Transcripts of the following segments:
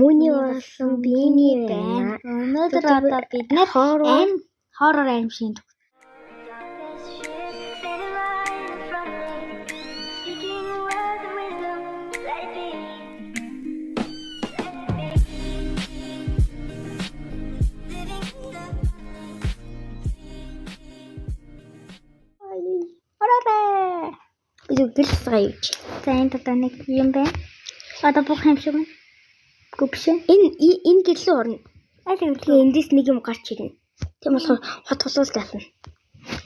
Мөний болсон биений байна. Өнөөдөр одоо бид нэр хоррор аим шиг Гэлсгаа юу чи. За энэ одоо нэг юм байна. Одоо бүх юм шиг байна. Гүбш. Энэ гэрлөө орно. Аль юм. Тэгээ эндээс нэг юм гарч ирнэ. Тийм болохоор хот толуул даална.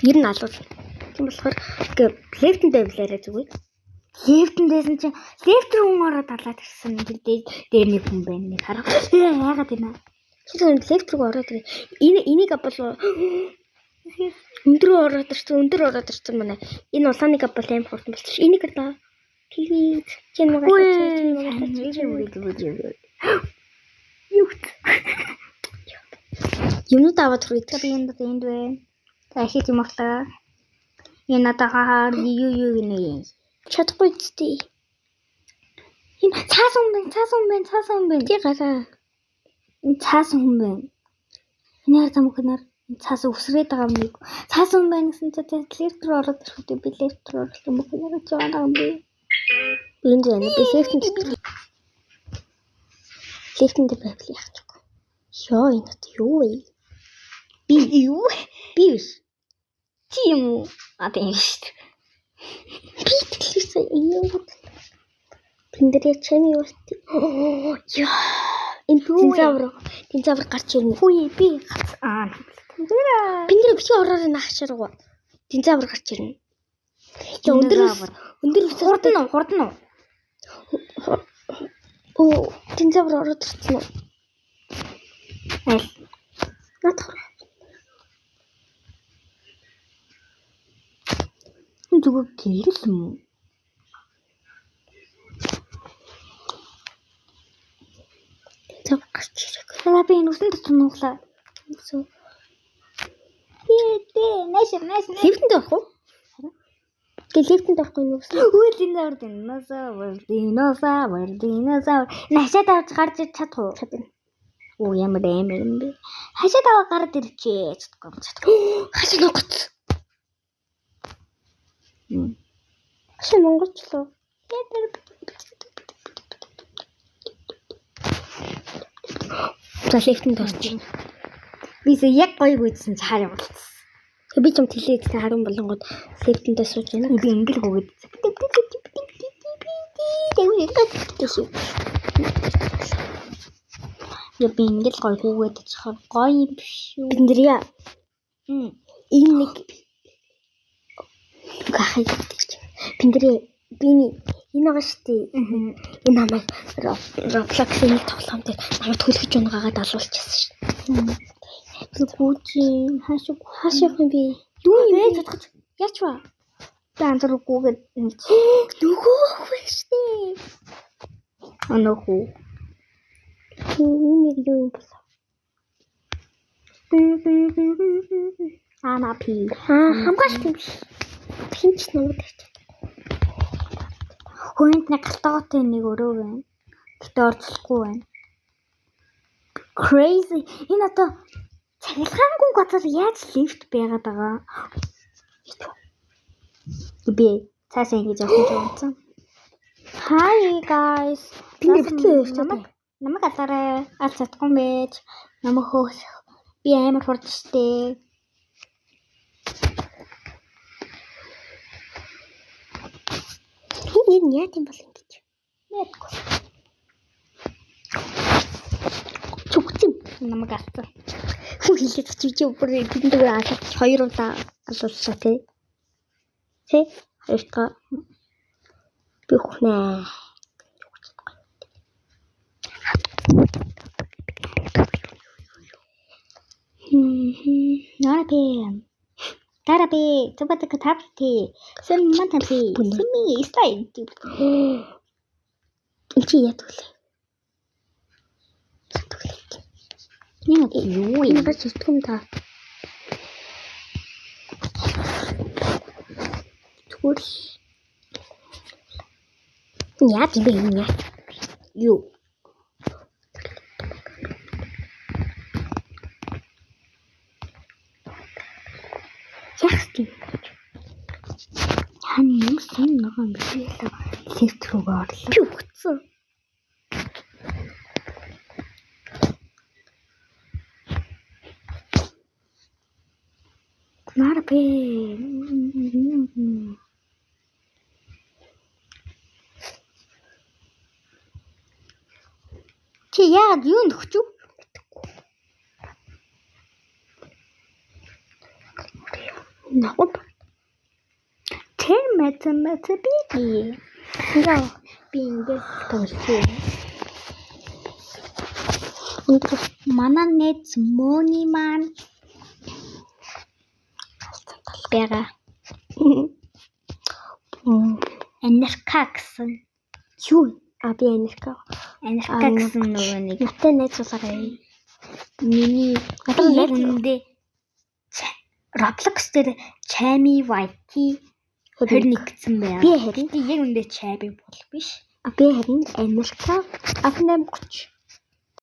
Ер нь алуул. Тийм болохоор лефтэнд байвлаарай зүгээр. Лефтэндээс чинь лефтер хүн ороод алаад ирсэн. Дээр нэг хүн байна. Нэг хараа. Яагаад юм аа? Чи зөвхөн лефтерг ороод энийг бол өндөр ороод ирсэн манай. Энэ улааныг бол аим хурдан болчих. Энийг одоо тэгээд чинь юмнууд аваад хүрээд би энд байна. За ихэж юм болоо. Энэ одоо хаар юу гинэ. Чадахгүй зү. Энэ цаасан хүн байна. Тий гараа. Энэ цаасан хүн байна. Энэ замхнаар цаас өсрээд байгаа юм нэг. Цаасан хүн байна гэсэн чинь лефтер ороод ирэхдээ би лефтер оруулах юм уу гэж байгаа юм би. Энд байна. Би лефтэнд байвал яах ч үгүй. Ёо энэ одоо юу вэ? Би юу? Би биш. Чи юм уу? Тийм шүү дээ. Би төлөөсөө энэ юм. Тэндэрээ чами болт. Яа. Энэ динзавр гарч ирнэ. Хүй би. Тэндэрээ бичиг ороор наахшаргаа. Динзавр гарч ирнэ. Яа өндөр хурдан уу? Оо, динзавр ороод ирсэн үү? Аль. Натах. Энэ зүгээр гэрэл юм уу? Динзавр гарч ирэх. За би энэ үсэнд тунуулаа. Найс. Лифтэнд авах уу? Гэ лифтэнд авахгүй юу? Үйл динозавр. Хашаад авч гарч ир чадах уу? Чадна. Оо ямар амар юм бэ? Хашаад аваа гараад ирчээ. Чадахгүй. Хашаа ногоц. Хашаа монгочлоо. За лифтэнд авчих. Бисээ яг гоё гүйдсэн чи харин болцсон. Би ч юм телевизтэй харин болонгод лифтэндээ сууж байна. Би ингээл гүйд. Яг би ингээл гоё гүйгээд очихоор гоё юм биш үү? Биндрия. Энэ нэг гахай гэж. Биндрия бини энэ байгаа штий. Энэ намайг Roblox-ийн тоглоом дээр намайг төлөж унагаагаад алуулчихсан шин. Гүүжи хаашаа юм би. Юу юм бэ? Яач вэ? Би анзаарахгүйгээд нөгөө хөштэй. Аноху. Нэг юу юм бэ? Анапи. Хамгаалт юм биш. Хинч намайг тарч. Хөөнд нэг галтаатай нэг өрөө байна. Гэтэ орцлохгүй байна. Crazy. Энэ одоо цахилгаангүй газар яаж лифт байгаад байгаа? Би цаашаа ингэж явсан ч унтсан. Hi guys. Намайг алаарай. Аль чадахгүй юм байж. Намайг хөөс. Би амар хурд штэ. Энэ яа тийм бол ингэж. Мэдгүй. Чүгчим намайг алцсан. Хүү хэлээд чи бүр тэндээ алаад 2 удаа алууллаа тий. Тий? Хоёртоо би хүнэ. Тарапи, цупатка тапти. Сэн мантапи. Сими стай. Чи ятгүй. Юу юм гэж зүтгэм та. Түр. Яа тийм бэ энэ? Юу? тийм гэж. Хань юм сэн нөгөө юм биш л лифт рүүгээ орлоо. Би өгцөн. Нарбэ. Чи яагаад юу нөхчв? Нахуд. Тэр математик би. Яа, би ингээд тооцсон. Өндөр Манай нэт мөний маань бяга. NRK гэсэн. юу? А би NRK. NRK гэсэн нөгөө нэг Надтай найзуулаарай. миний Надад яг найз үндэ Roblox дээр Chami YT 21 гэсэн байна. Би харин яг үндэ Chami бол биш. би харин NRK 1830.